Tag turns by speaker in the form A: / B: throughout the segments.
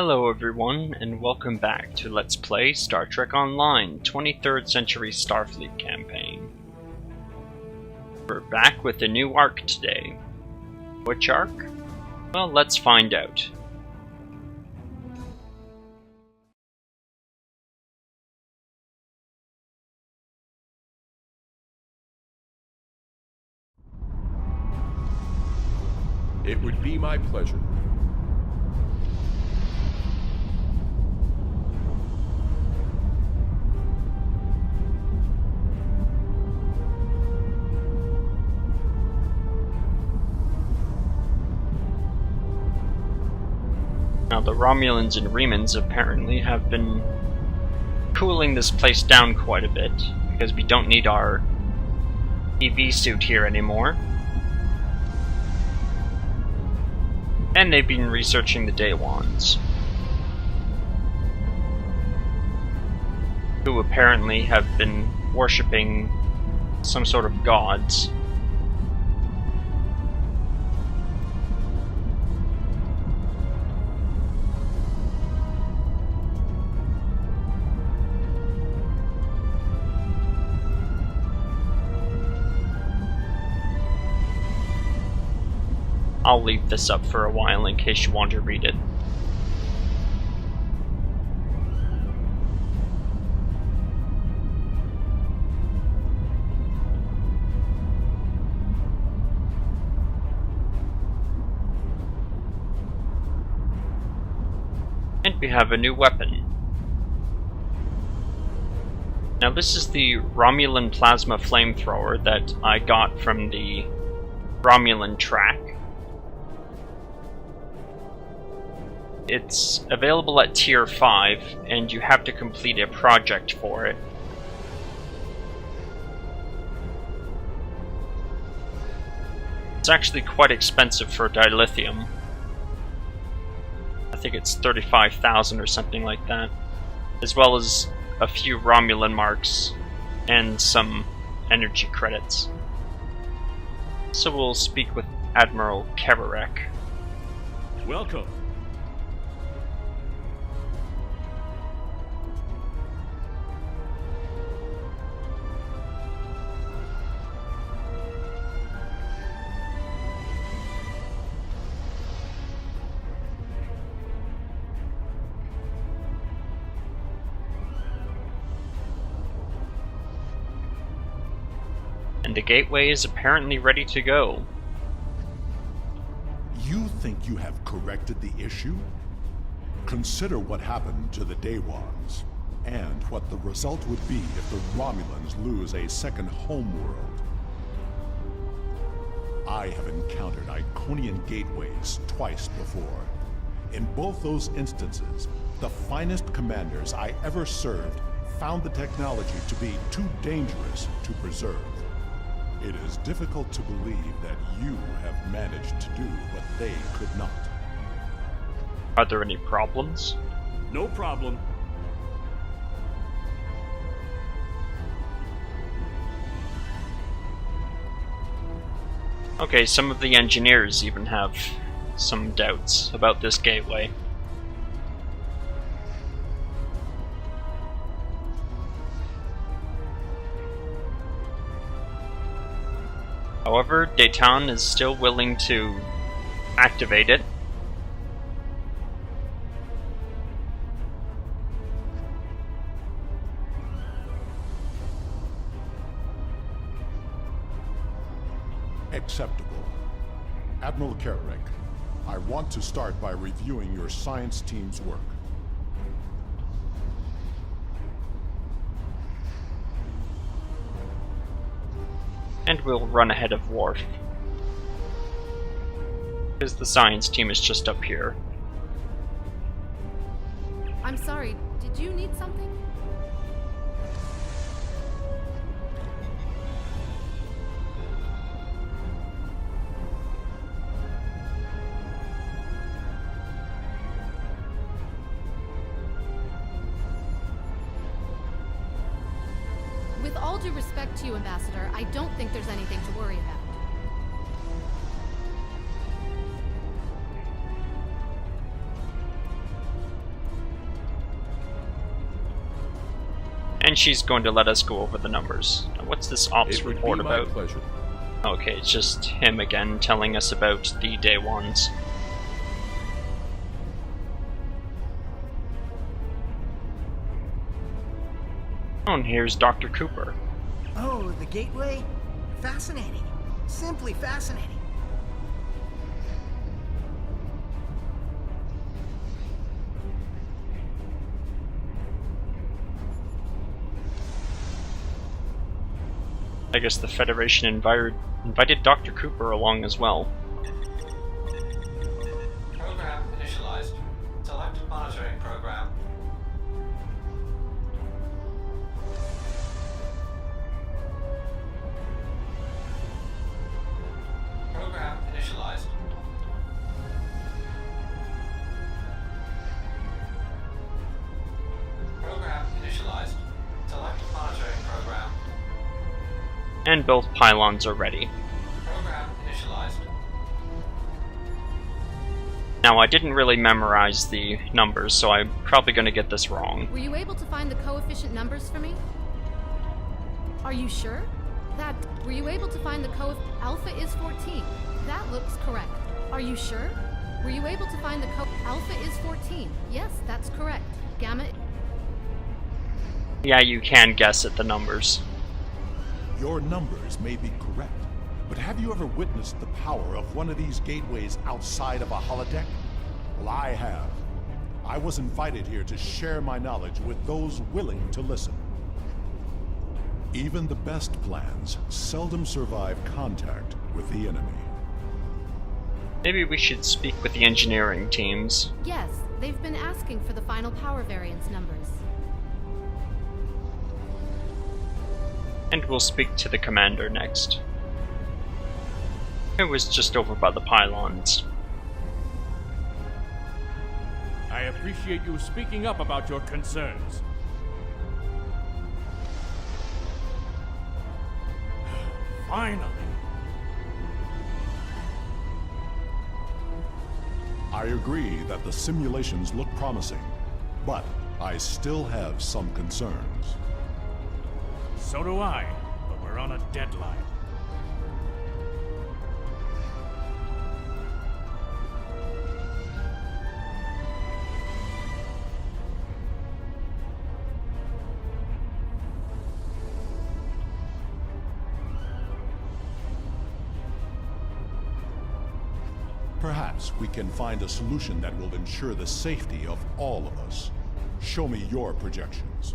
A: Hello everyone, and welcome back to Let's Play Star Trek Online 23rd Century Starfleet campaign. We're back with a new arc today. Which arc? Well, let's find out.
B: It would be my pleasure.
A: Now the Romulans and Remans apparently have been cooling this place down quite a bit, because we don't need our EV suit here anymore. And they've been researching the Daywans, who apparently have been worshipping some sort of gods. I'll leave this up for a while in case you want to read it. And we have a new weapon. Now this is the Romulan plasma flamethrower that I got from the Romulan track. It's available at Tier 5, and you have to complete a project for it. It's actually quite expensive for dilithium. I think it's 35,000 or something like that. As well as a few Romulan marks and some energy credits. So we'll speak with Admiral Keverek.
B: Welcome.
A: And the gateway is apparently ready to go.
C: You think you have corrected the issue? Consider what happened to the Daywans, and what the result would be if the Romulans lose a second homeworld. I have encountered Iconian Gateways twice before. In both those instances, the finest commanders I ever served found the technology to be too dangerous to preserve. It is difficult to believe that you have managed to do what they could not.
A: Are there any problems?
B: No problem.
A: Okay, some of the engineers even have some doubts about this gateway. However, Dayton is still willing to activate it.
C: Acceptable. Admiral Keverek, I want to start by reviewing your science team's work.
A: And we'll run ahead of Worf, because the science team is just up here.
D: I'm sorry, did you need something? With all due respect to you, Ambassador, I don't think there's anything to worry about.
A: And she's going to let us go over the numbers. Now, what's this ops
B: It would
A: report
B: be my
A: about?
B: pleasure.
A: Okay, it's just him again telling us about the day ones. Oh, and here's Dr. Cooper.
E: Oh, the Gateway? Fascinating. Simply fascinating.
A: I guess the Federation invited Dr. Cooper along as well.
F: Program initialized. Select monitoring program. Program initialized. Program initialized. Select monitoring program.
A: And both pylons are ready.
F: Program initialized.
A: Now, I didn't really memorize the numbers, so I'm probably going to get this wrong.
D: Were you able to find the coefficient numbers for me? Are you sure? Were you able to find the Alpha is 14. That looks correct. Are you sure? Were you able to find the Alpha is 14. Yes, that's correct. Gamma...
A: Yeah, you can guess at the numbers.
C: Your numbers may be correct, but have you ever witnessed the power of one of these gateways outside of a holodeck? Well, I have. I was invited here to share my knowledge with those willing to listen. Even the best plans seldom survive contact with the enemy.
A: Maybe we should speak with the engineering teams.
D: Yes, they've been asking for the final power variance numbers.
A: And we'll speak to the commander next. It was just over by the pylons.
B: I appreciate you speaking up about your concerns. Finally.
C: I agree that the simulations look promising, but I still have some concerns.
B: So do I, but we're on a deadline.
C: Perhaps we can find a solution that will ensure the safety of all of us. Show me your projections.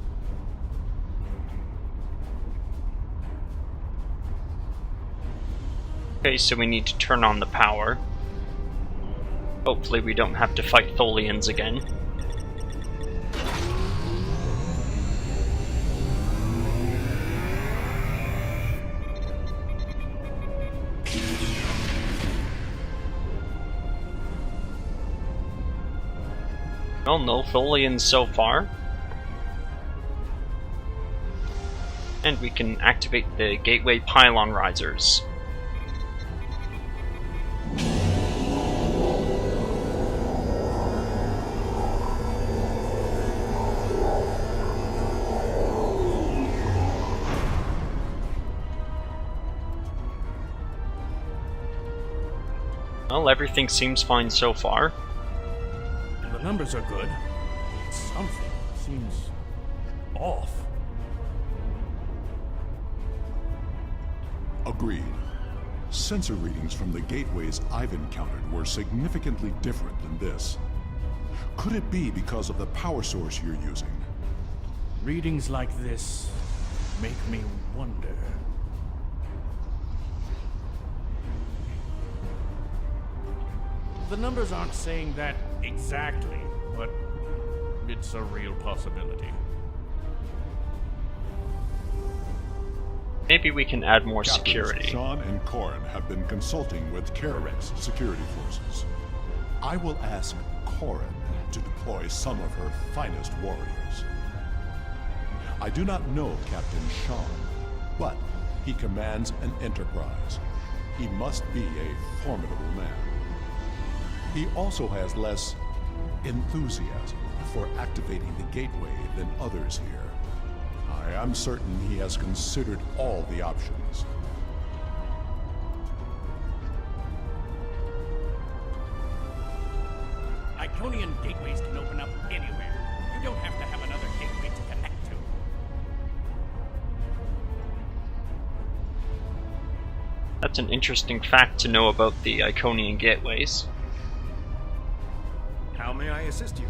A: Okay, so we need to turn on the power. Hopefully we don't have to fight Tholians again. Well, no Tholians so far. And we can activate the Gateway pylon risers. Well, everything seems fine so far.
B: The numbers are good. Something seems off.
C: Agreed. Sensor readings from the gateways I've encountered were significantly different than this. Could it be because of the power source you're using?
B: Readings like this make me wonder. The numbers aren't saying that exactly, but it's a real possibility.
A: Maybe we can add more
C: Captains
A: security.
C: Sean and Corin have been consulting with Karek's security forces. I will ask Corin to deploy some of her finest warriors. I do not know Captain Sean, but he commands an enterprise. He must be a formidable man. He also has less enthusiasm for activating the gateway than others here. I am certain he has considered all the options.
B: Iconian gateways can open up anywhere. You don't have to have another gateway to connect to.
A: That's an interesting fact to know about the Iconian Gateways.
G: How may I assist you?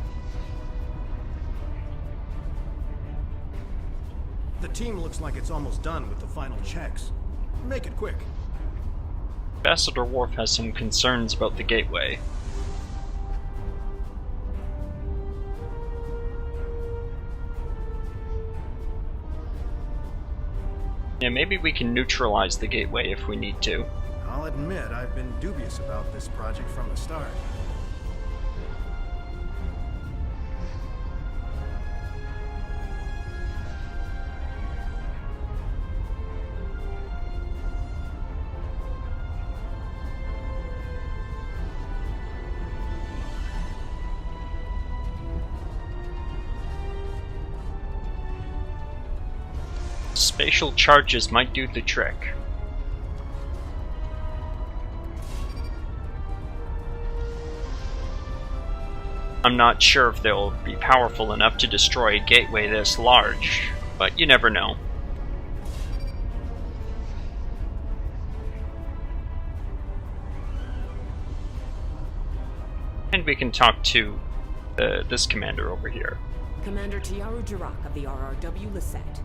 G: The team looks like it's almost done with the final checks. Make it quick.
A: Ambassador Worf has some concerns about the gateway. Yeah, maybe we can neutralize the gateway if we need to.
G: I'll admit I've been dubious about this project from the start.
A: Spatial charges might do the trick. I'm not sure if they'll be powerful enough to destroy a gateway this large, but you never know. And we can talk to this commander over here.
H: Commander Tiaru Jirak of the RRW Lisette.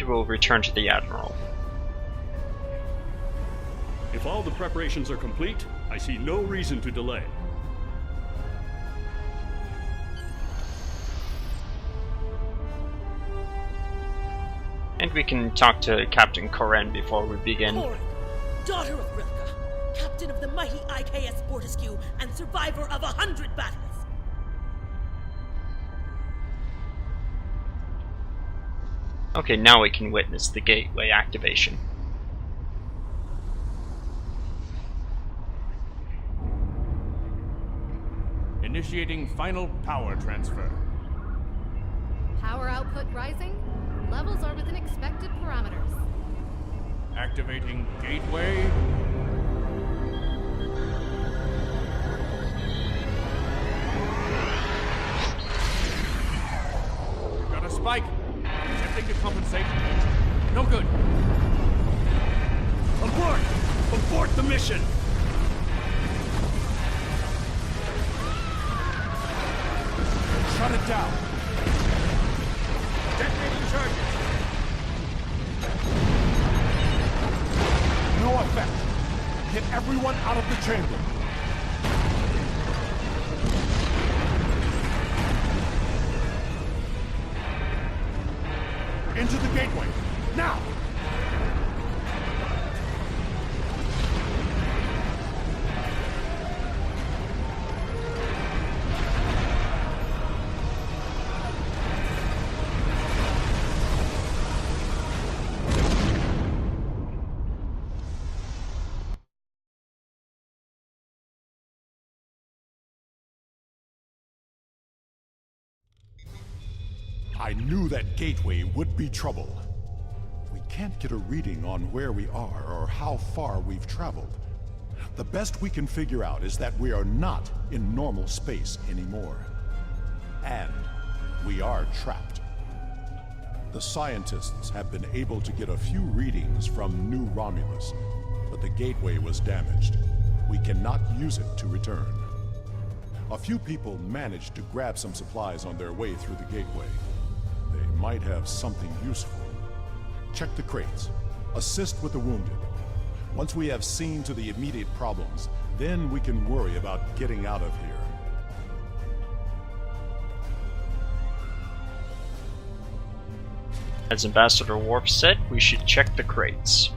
A: We'll return to the Admiral.
I: If all the preparations are complete, I see no reason to delay.
A: And we can talk to Captain Koren before we begin.
J: Koren, daughter of Rilka, captain of the mighty IKS Fortescue, and survivor of 100 battles.
A: Okay, now we can witness the gateway activation.
B: Initiating final power transfer.
D: Power output rising. Levels are within expected parameters.
B: Activating gateway. We've got a spike. Attempting to compensate. No good.
I: Abort! Abort the mission!
C: Shut it down!
B: Detonating charges.
C: No effect! Get everyone out of the chamber! Into the gateway! Now! I knew that gateway would be trouble. We can't get a reading on where we are or how far we've traveled. The best we can figure out is that we are not in normal space anymore. And we are trapped. The scientists have been able to get a few readings from New Romulus, but the gateway was damaged. We cannot use it to return. A few people managed to grab some supplies on their way through the gateway. They might have something useful. Check the crates. Assist with the wounded. Once we have seen to the immediate problems, then we can worry about getting out of here.
A: As Ambassador Worf said, we should check the crates.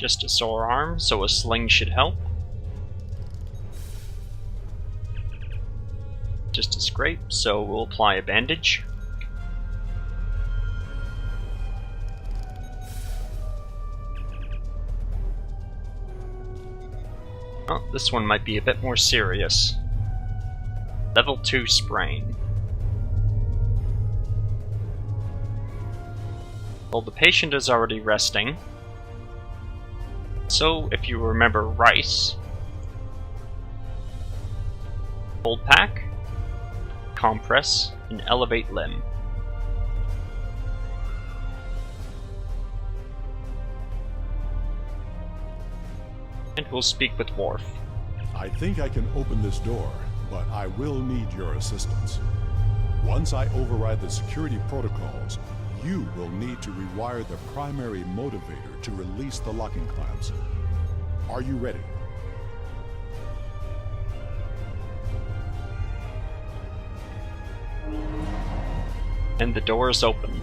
A: Just a sore arm, so a sling should help. Just a scrape, so we'll apply a bandage. Oh, this one might be a bit more serious. Level 2 sprain. Well, the patient is already resting. So, if you remember rice, cold pack, compress, and elevate limb. And we'll speak with Worf.
C: I think I can open this door, but I will need your assistance. Once I override the security protocols, you will need to rewire the primary motivator to release the locking clamps. Are you ready?
A: And the door is open.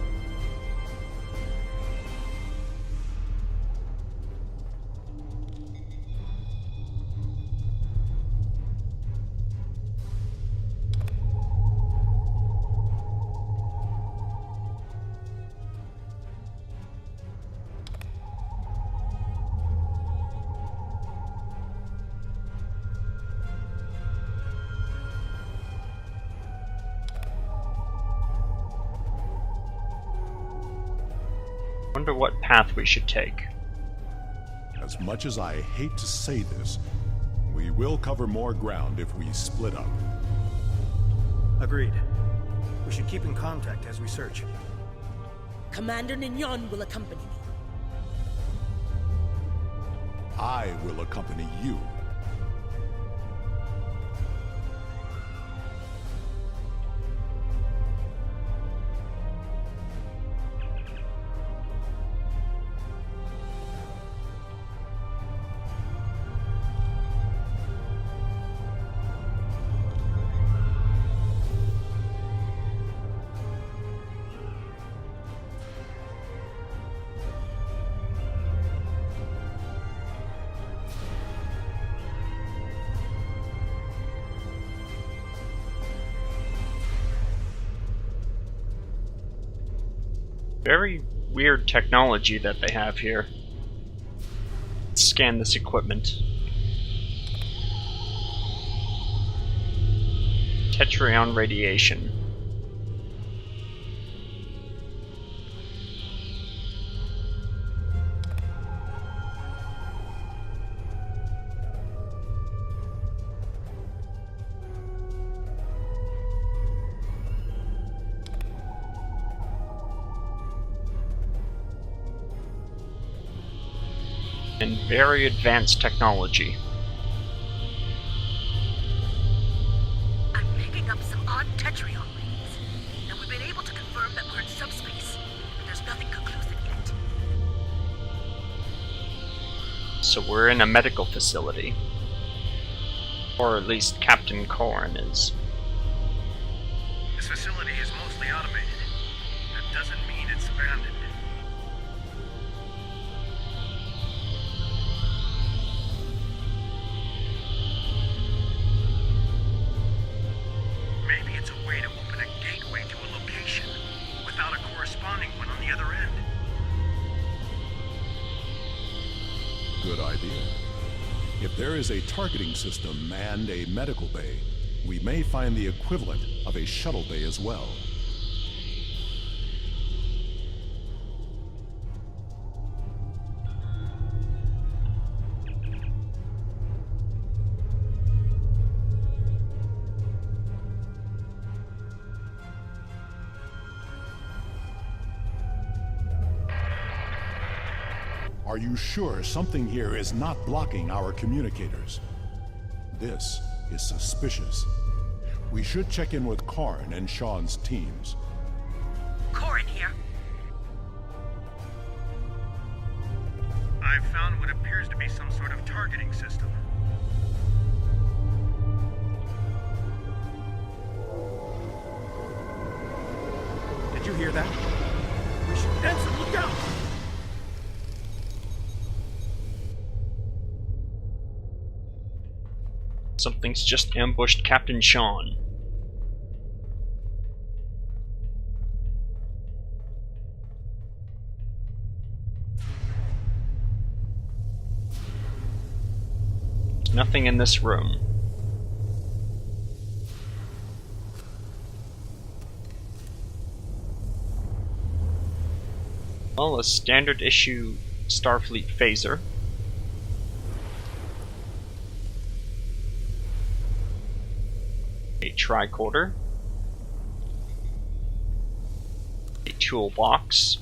A: Wonder what path we should take.
C: As much as I hate to say this, we will cover more ground if we split up.
G: Agreed. We should keep in contact as we search.
J: Commander Nignon will accompany me.
C: I will accompany you.
A: Very weird technology that they have here. Let's scan this equipment. Tetrion radiation. And very advanced technology.
J: I'm picking up some odd Tetrion readings, and we've been able to confirm that we're in subspace, but there's nothing conclusive yet.
A: So we're in a medical facility. Or at least Captain Corrin is.
G: This facility is mostly automated. That doesn't mean it's abandoned. Maybe it's a way to open a gateway to a location without a corresponding one on the other end.
C: Good idea. If there is a targeting system and a medical bay, we may find the equivalent of a shuttle bay as well. Are you sure something here is not blocking our communicators? This is suspicious. We should check in with Karn and Sean's teams.
J: Corrin here.
G: I've found what appears to be some sort of targeting system. Did you hear that? We should... Ensign, look out!
A: Something's just ambushed Captain Sean. There's nothing in this room. Well, a standard issue Starfleet phaser. A tricorder. A toolbox.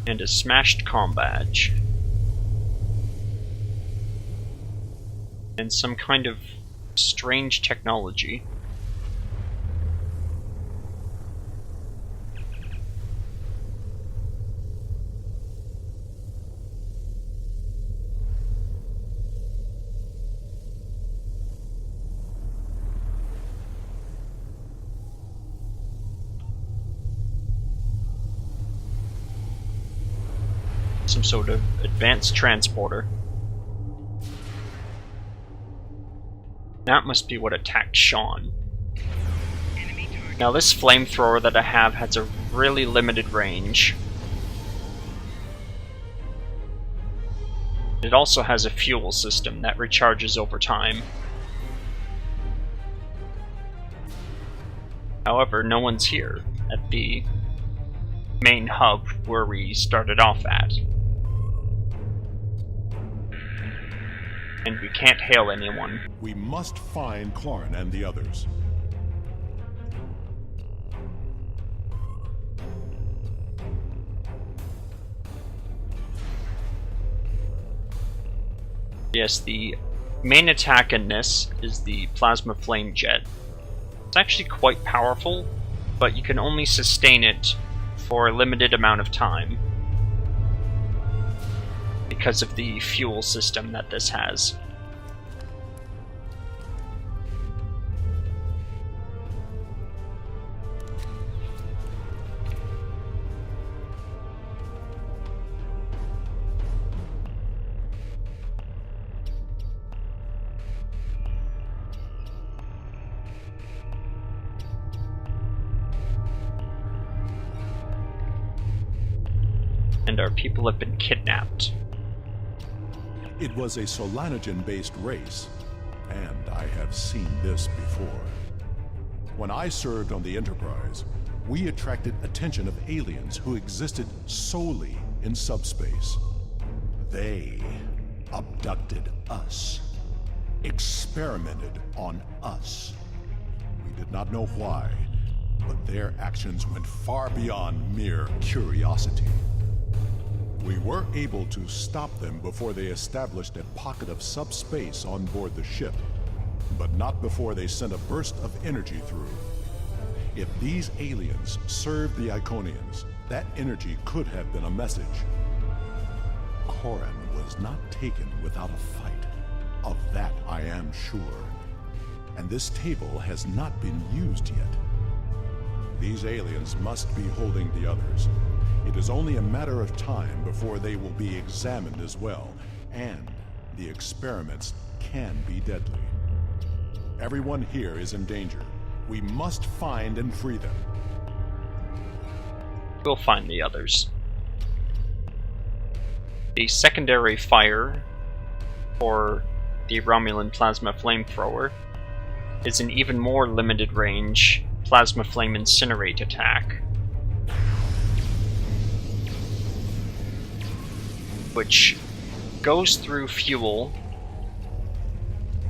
A: And a smashed comm badge. And some kind of strange technology. Some sort of advanced transporter. That must be what attacked Sean. Now this flamethrower that I have has a really limited range. It also has a fuel system that recharges over time. However, no one's here at the main hub where we started off at. And we can't hail anyone.
C: We must find Clarn and the others.
A: Yes, the main attack in this is the plasma flame jet. It's actually quite powerful, but you can only sustain it for a limited amount of time because of the fuel system that this has. And our people have been kidnapped.
C: It was a Solanogen-based race, and I have seen this before. When I served on the Enterprise, we attracted attention of aliens who existed solely in subspace. They abducted us, experimented on us. We did not know why, but their actions went far beyond mere curiosity. We were able to stop them before they established a pocket of subspace on board the ship, but not before they sent a burst of energy through. If these aliens served the Iconians, that energy could have been a message. Corin was not taken without a fight. Of that I am sure. And this table has not been used yet. These aliens must be holding the others. It is only a matter of time before they will be examined as well, and the experiments can be deadly. Everyone here is in danger. We must find and free them.
A: We'll find the others. The secondary fire for the Romulan plasma flamethrower is an even more limited range plasma flame incinerate attack, which goes through fuel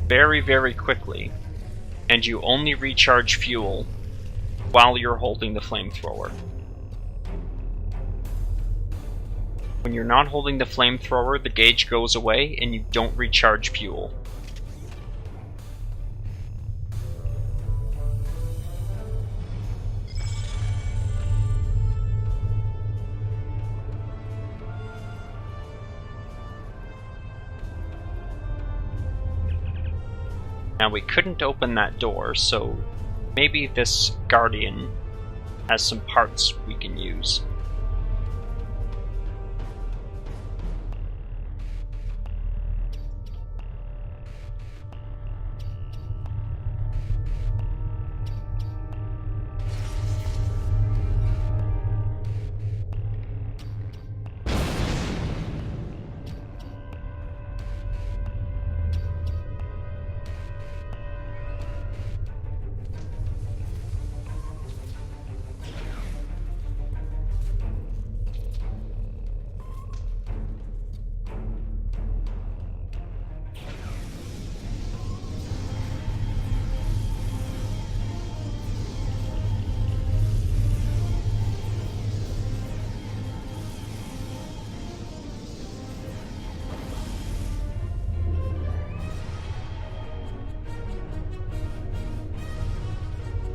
A: very, very quickly, and you only recharge fuel while you're holding the flamethrower. When you're not holding the flamethrower, the gauge goes away and you don't recharge fuel. Now we couldn't open that door, so maybe this Guardian has some parts we can use.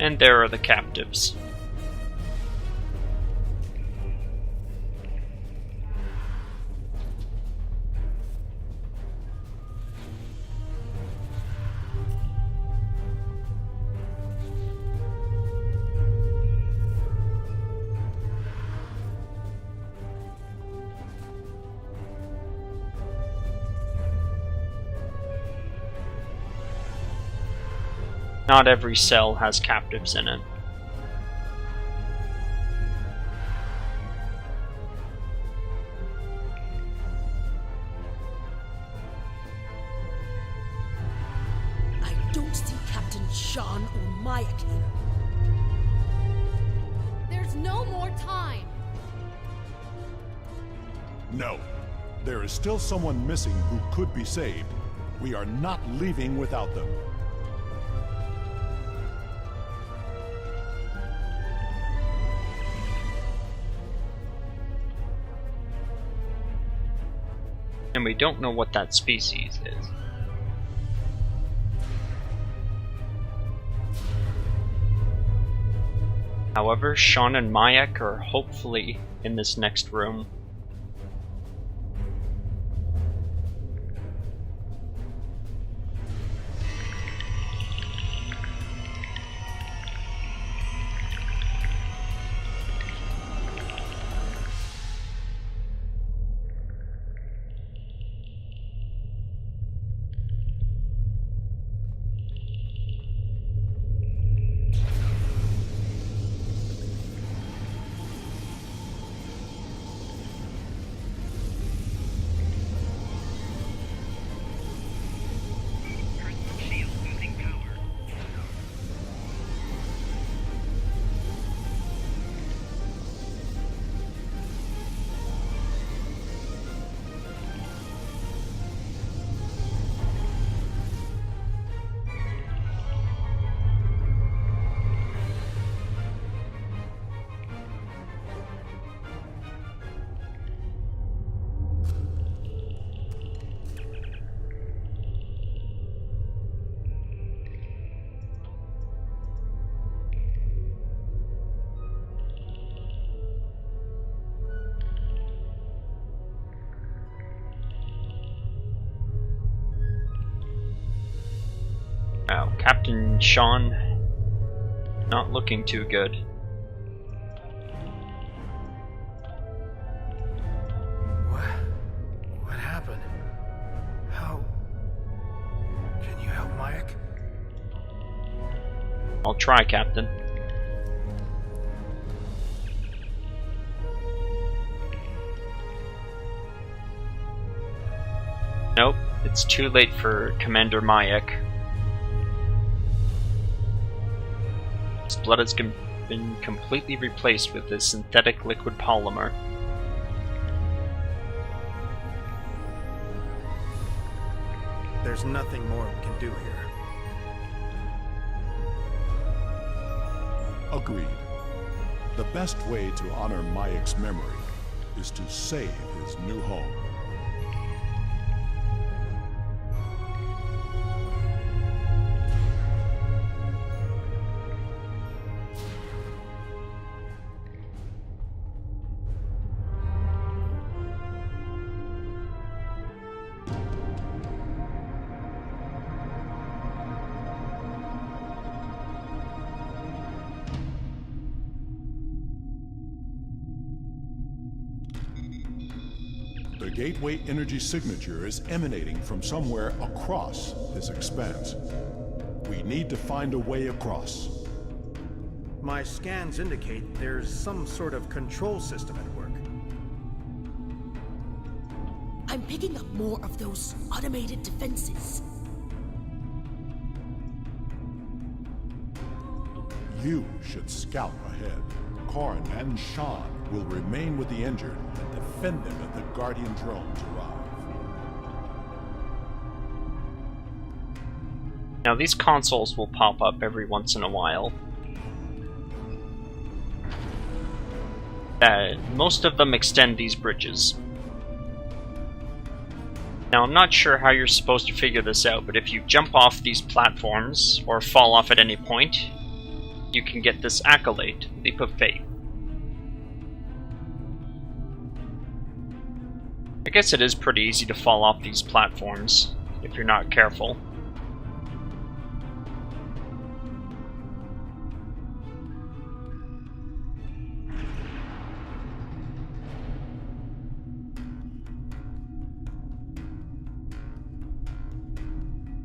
A: And there are the captives. Not every cell has captives in it.
J: I don't see Captain Sean or Maya here.
D: There's no more time.
C: No. There is still someone missing who could be saved. We are not leaving without them.
A: And we don't know what that species is. However, Sean and Mayak are hopefully in this next room. Wow, Captain Sean, not looking too good.
E: What happened? How? Can you help Mayak?
A: I'll try, Captain. Nope, it's too late for Commander Mayak. His blood has been completely replaced with this synthetic liquid polymer.
E: There's nothing more we can do here.
C: Agreed. The best way to honor Mayak's memory is to save his new home. The Gateway energy signature is emanating from somewhere across this expanse. We need to find a way across.
E: My scans indicate there's some sort of control system at work.
J: I'm picking up more of those automated defenses.
C: You should scout ahead. Karn and Sean will remain with the injured and defend them as the Guardian drones arrive.
A: Now these consoles will pop up every once in a while. Most of them extend these bridges. Now I'm not sure how you're supposed to figure this out, but if you jump off these platforms, or fall off at any point, you can get this accolade, Leap of Faith. I guess it is pretty easy to fall off these platforms if you're not careful.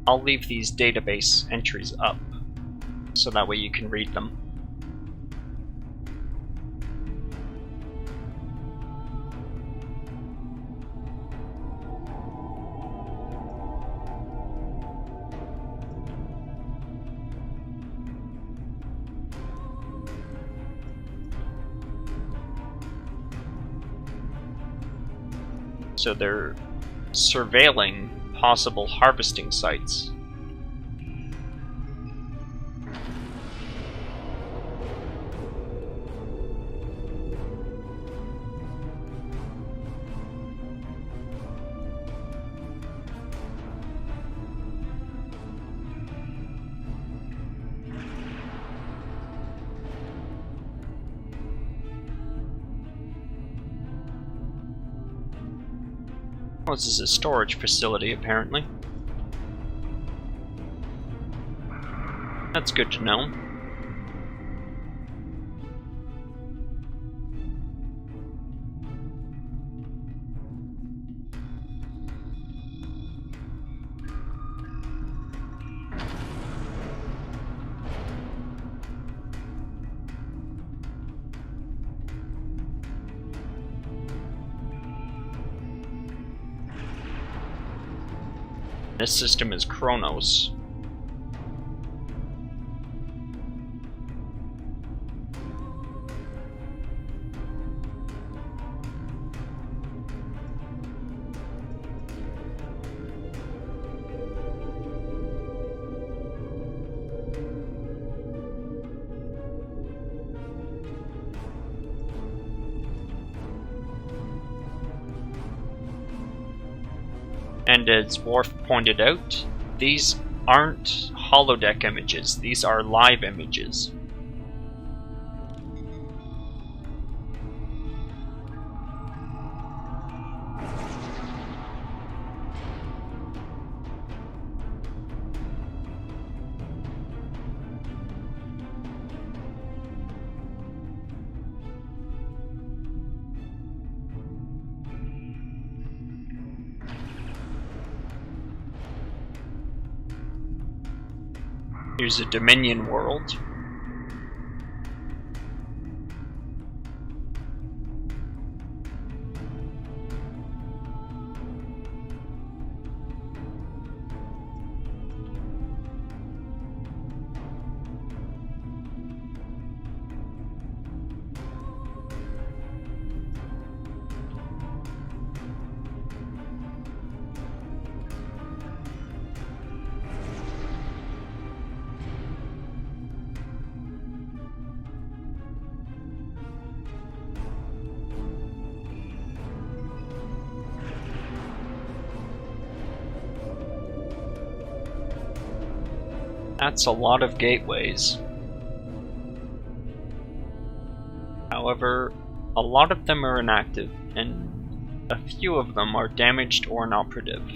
A: I'll leave these database entries up, so that way you can read them. So they're surveilling possible harvesting sites. Oh, this is a storage facility, apparently. That's good to know. This system is Kronos. And as Worf pointed out, these aren't holodeck images, these are live images. Here's a Dominion world. That's a lot of gateways. However, a lot of them are inactive, and a few of them are damaged or inoperative.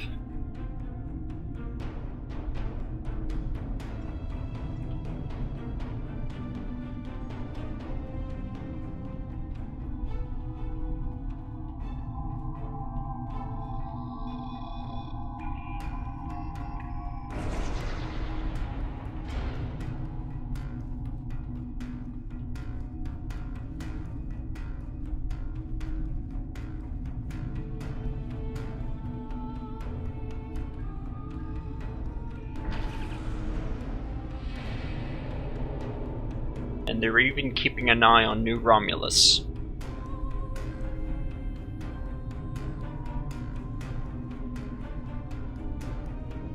A: And they're even keeping an eye on New Romulus.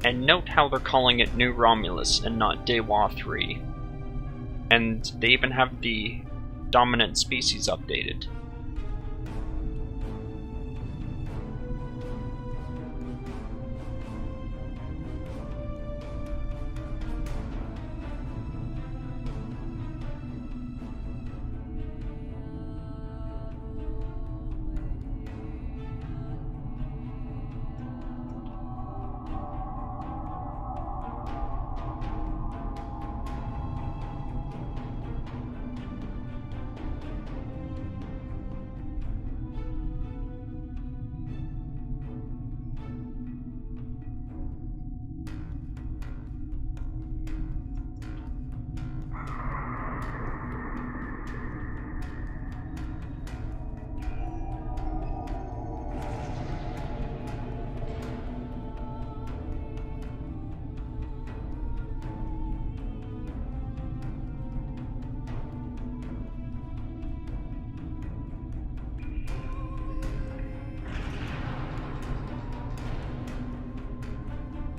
A: And note how they're calling it New Romulus and not Dewa 3. And they even have the dominant species updated.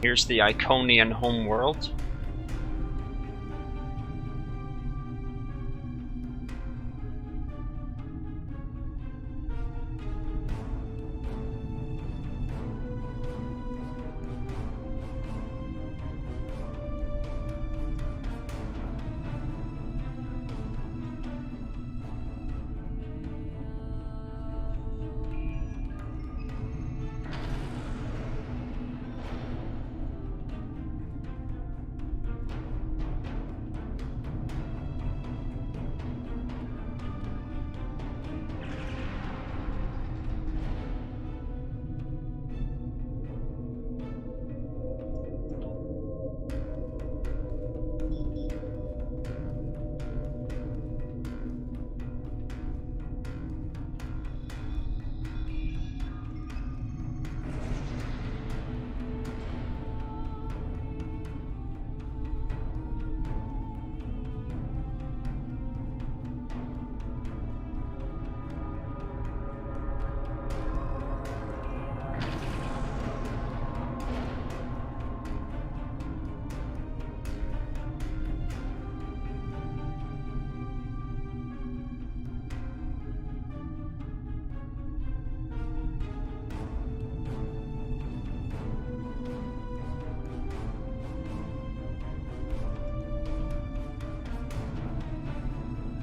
A: Here's the Iconian homeworld.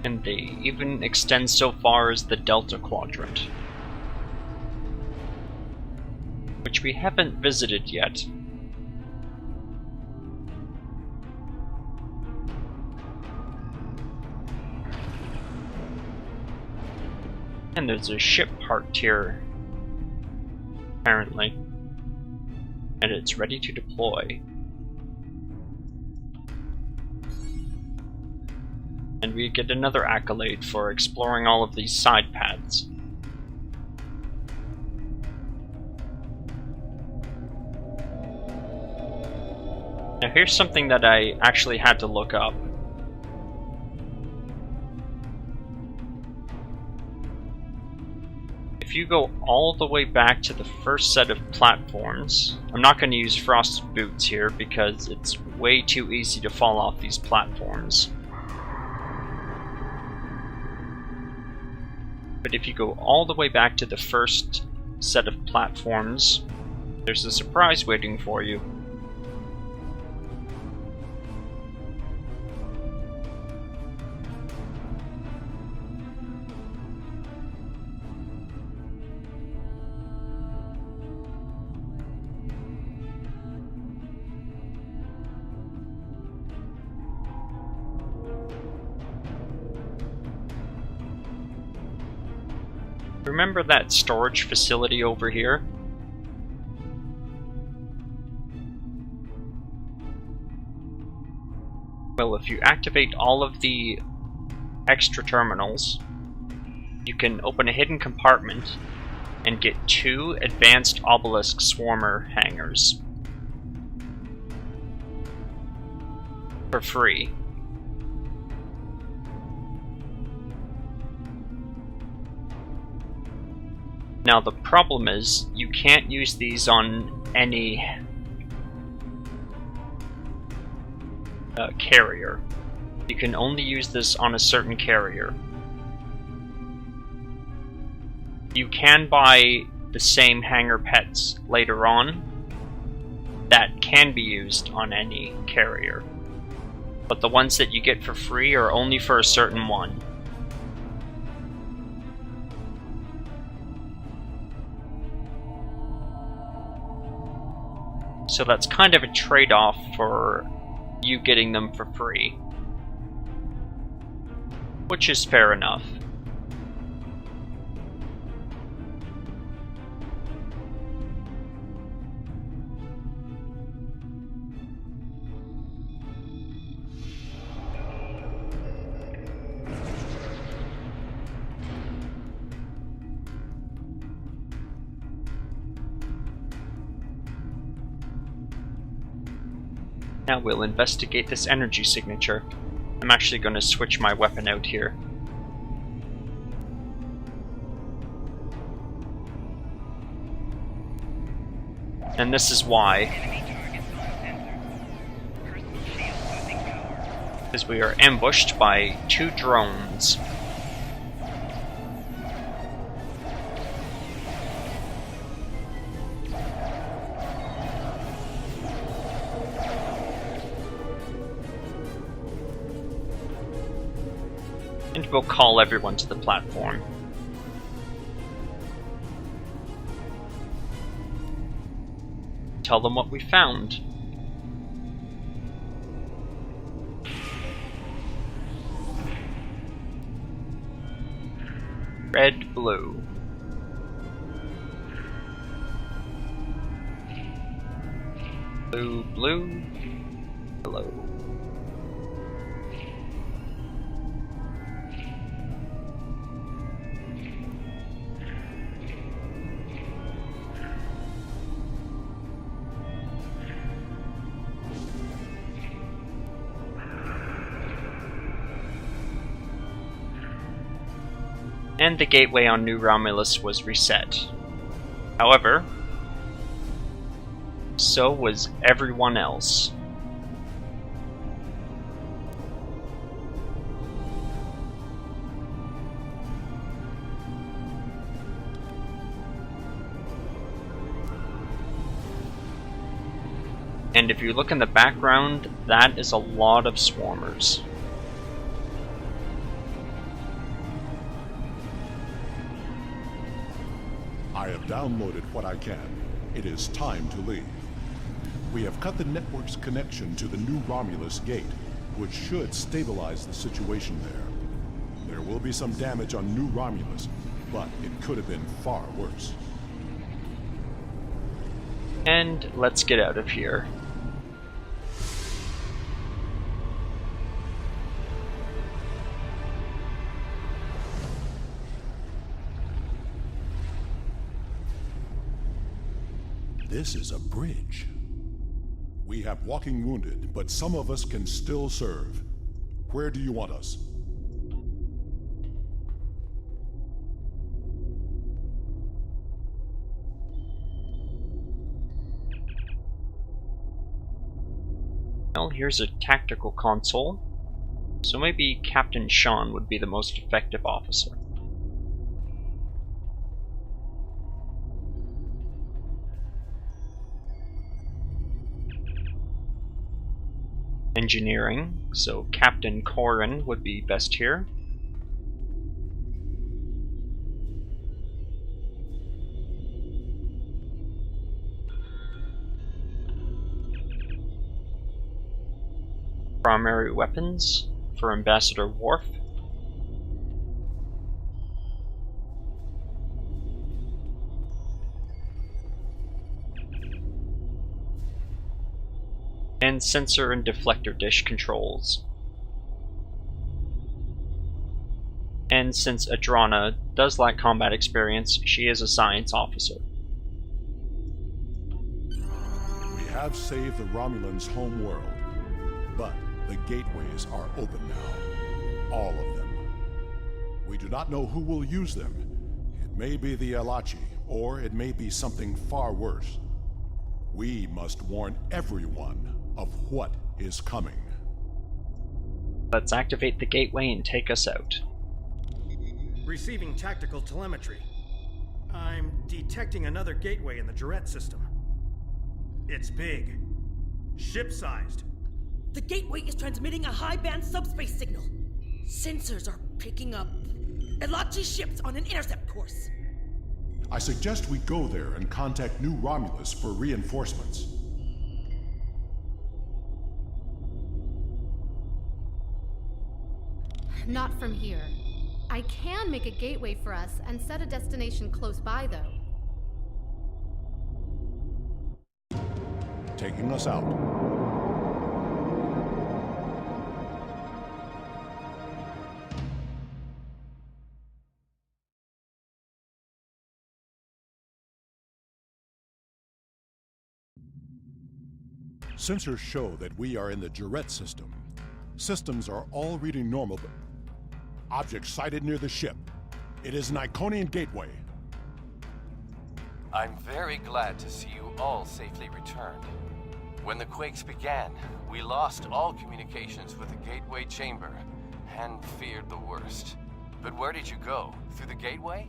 A: And they even extend so far as the Delta Quadrant, which we haven't visited yet. And there's a ship parked here, apparently, and it's ready to deploy. And we get another accolade for exploring all of these side paths. Now here's something that I actually had to look up. If you go all the way back to the first set of platforms, I'm not going to use frosted boots here because it's way too easy to fall off these platforms. But if you go all the way back to the first set of platforms, there's a surprise waiting for you. Remember that storage facility over here? Well, if you activate all of the extra terminals, you can open a hidden compartment and get 2 advanced obelisk swarmer hangars for free. Now the problem is, you can't use these on any carrier. You can only use this on a certain carrier. You can buy the same hangar pets later on that can be used on any carrier. But the ones that you get for free are only for a certain one. So that's kind of a trade-off for you getting them for free, which is fair enough. Now we'll investigate this energy signature. I'm actually going to switch my weapon out here. And this is why. As we are ambushed by 2 drones. And we'll call everyone to the platform. Tell them what we found. Red, blue. Blue, blue. Hello. And the gateway on New Romulus was reset. However, so was everyone else. And if you look in the background, that is a lot of swarmers.
C: I have downloaded what I can. It is time to leave. We have cut the network's connection to the New Romulus gate, which should stabilize the situation there. There will be some damage on New Romulus, but it could have been far worse.
A: And let's get out of here.
C: This is a bridge. We have walking wounded, but some of us can still serve. Where do you want us?
A: Well, here's a tactical console. So maybe Captain Sean would be the most effective officer. Engineering, so Captain Corin would be best here. Primary weapons for Ambassador Worf. And sensor and deflector dish controls. And since Adrana does lack combat experience, she is a science officer.
C: We have saved the Romulans' home world, but the gateways are open now. All of them. We do not know who will use them. It may be the Alachi, or it may be something far worse. We must warn everyone of what is coming.
A: Let's activate the gateway and take us out.
E: Receiving tactical telemetry. I'm detecting another gateway in the Jarrett system. It's big. Ship-sized.
J: The gateway is transmitting a high-band subspace signal. Sensors are picking up Elachi ships on an intercept course.
C: I suggest we go there and contact New Romulus for reinforcements.
D: Not from here. I can make a gateway for us and set a destination close by, though.
C: Taking us out. Sensors show that we are in the Jarrett system. Systems are all reading normal, but object sighted near the ship. It is an Iconian Gateway.
K: I'm very glad to see you all safely returned. When the quakes began, we lost all communications with the Gateway chamber and feared the worst. But where did you go? Through the Gateway?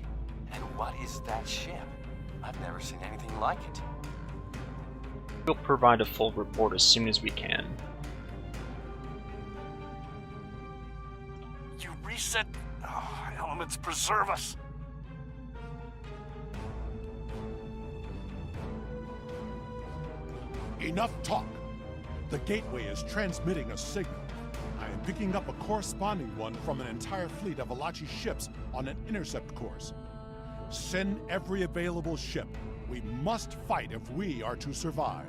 K: And what is that ship? I've never seen anything like it.
A: We'll provide a full report as soon as we can.
G: You reset... Oh, elements preserve us.
C: Enough talk! The Gateway is transmitting a signal. I am picking up a corresponding one from an entire fleet of Alachi ships on an intercept course. Send every available ship. We must fight if we are to survive.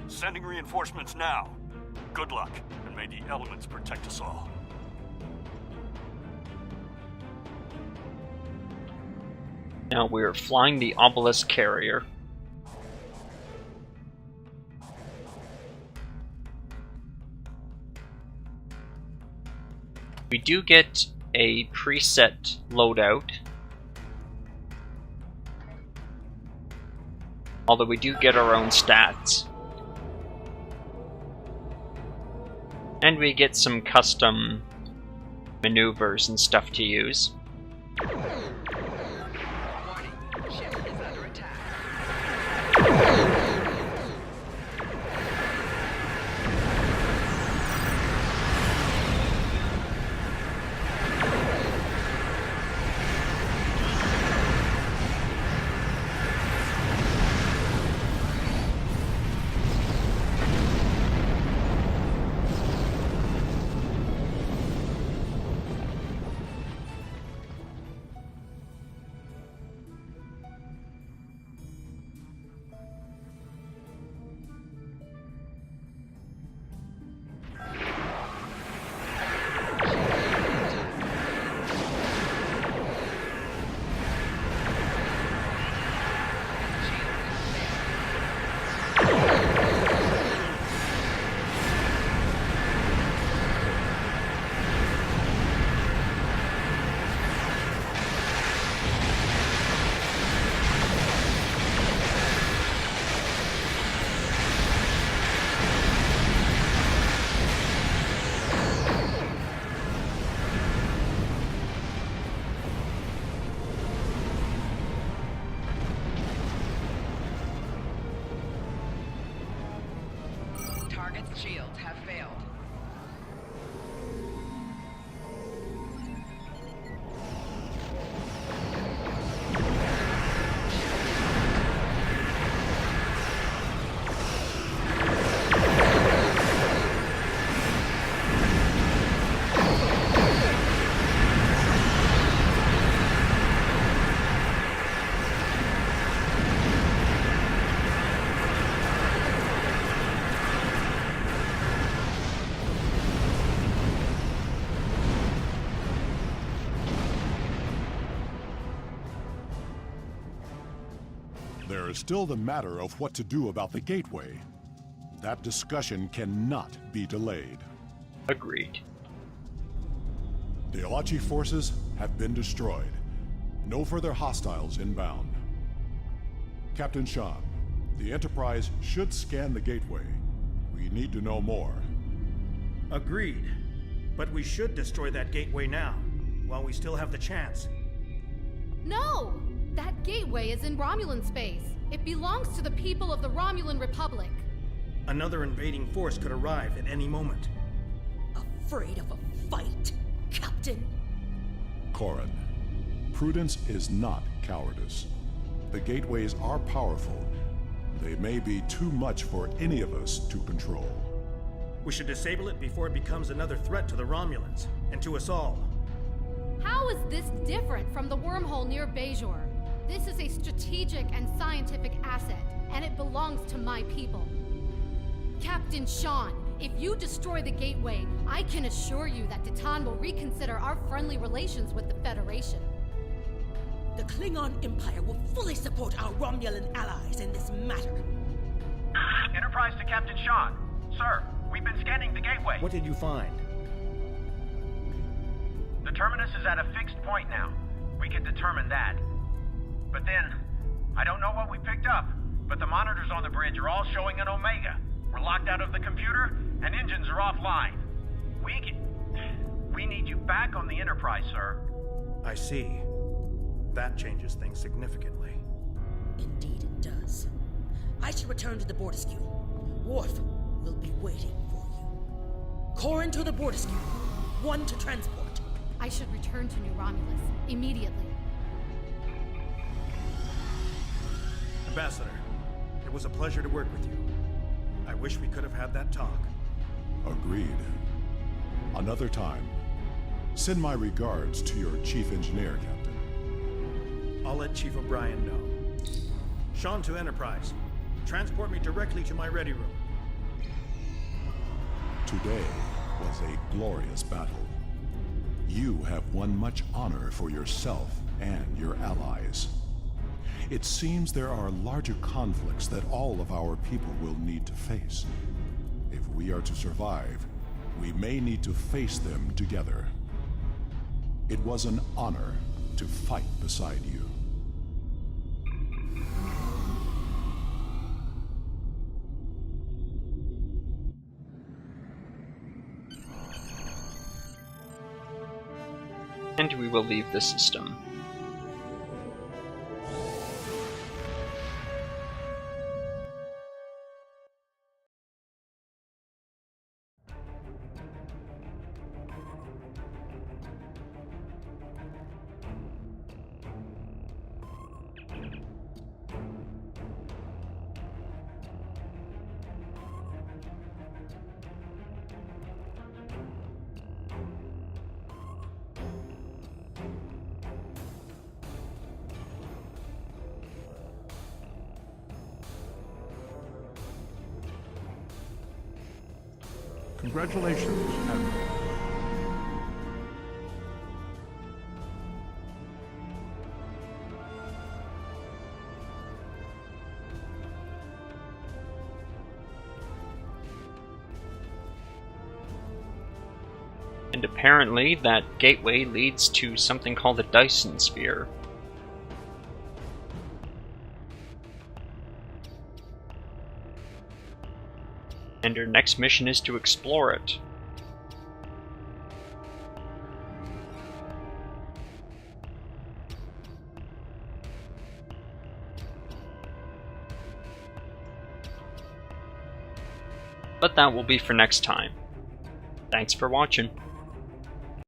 G: Sending reinforcements now. Good luck, and may the elements protect us all.
A: Now we're flying the Obelisk carrier. We do get a preset loadout, although we do get our own stats. And we get some custom maneuvers and stuff to use.
J: Warning, ship is under attack. Target's shields have failed.
C: There is still the matter of what to do about the Gateway. That discussion cannot be delayed.
A: Agreed.
C: The Alachi forces have been destroyed. No further hostiles inbound. Captain Sean, the Enterprise should scan the Gateway. We need to know more.
E: Agreed. But we should destroy that gateway now, while we still have the chance.
D: No! That gateway is in Romulan space. It belongs to the people of the Romulan Republic.
E: Another invading force could arrive at any moment.
J: Afraid of a fight, Captain?
C: Corrin, prudence is not cowardice. The gateways are powerful. They may be too much for any of us to control.
E: We should disable it before it becomes another threat to the Romulans, and to us all.
D: How is this different from the wormhole near Bajor? This is a strategic and scientific asset, and it belongs to my people. Captain Sean, if you destroy the gateway, I can assure you that Titan will reconsider our friendly relations with the Federation.
J: The Klingon Empire will fully support our Romulan allies in this matter.
G: Enterprise to Captain Sean. Sir, we've been scanning the gateway.
E: What did you find?
G: The terminus is at a fixed point now. We can determine that. But then, I don't know what we picked up. but the monitors on the bridge are all showing an Omega. We're locked out of the computer, and engines are offline. We need you back on the Enterprise, sir.
E: I see. That changes things significantly.
J: Indeed it does. I should return to the Bortiscue. Worf will be waiting for you. Corin to the Bortiscue. 1 to transport.
D: I should return to New Romulus immediately.
E: Ambassador, it was a pleasure to work with you. I wish we could have had that talk.
C: Agreed. Another time. Send my regards to your chief engineer, Captain.
E: I'll let Chief O'Brien know. Sean to Enterprise. Transport me directly to my ready room.
C: Today was a glorious battle. You have won much honor for yourself and your allies. It seems there are larger conflicts that all of our people will need to face. If we are to survive, we may need to face them together. It was an honor to fight beside you.
A: And we will leave the system.
C: Congratulations, Admiral.
A: And apparently that gateway leads to something called the Dyson Sphere. And your next mission is to explore it. But that will be for next time. Thanks for watching.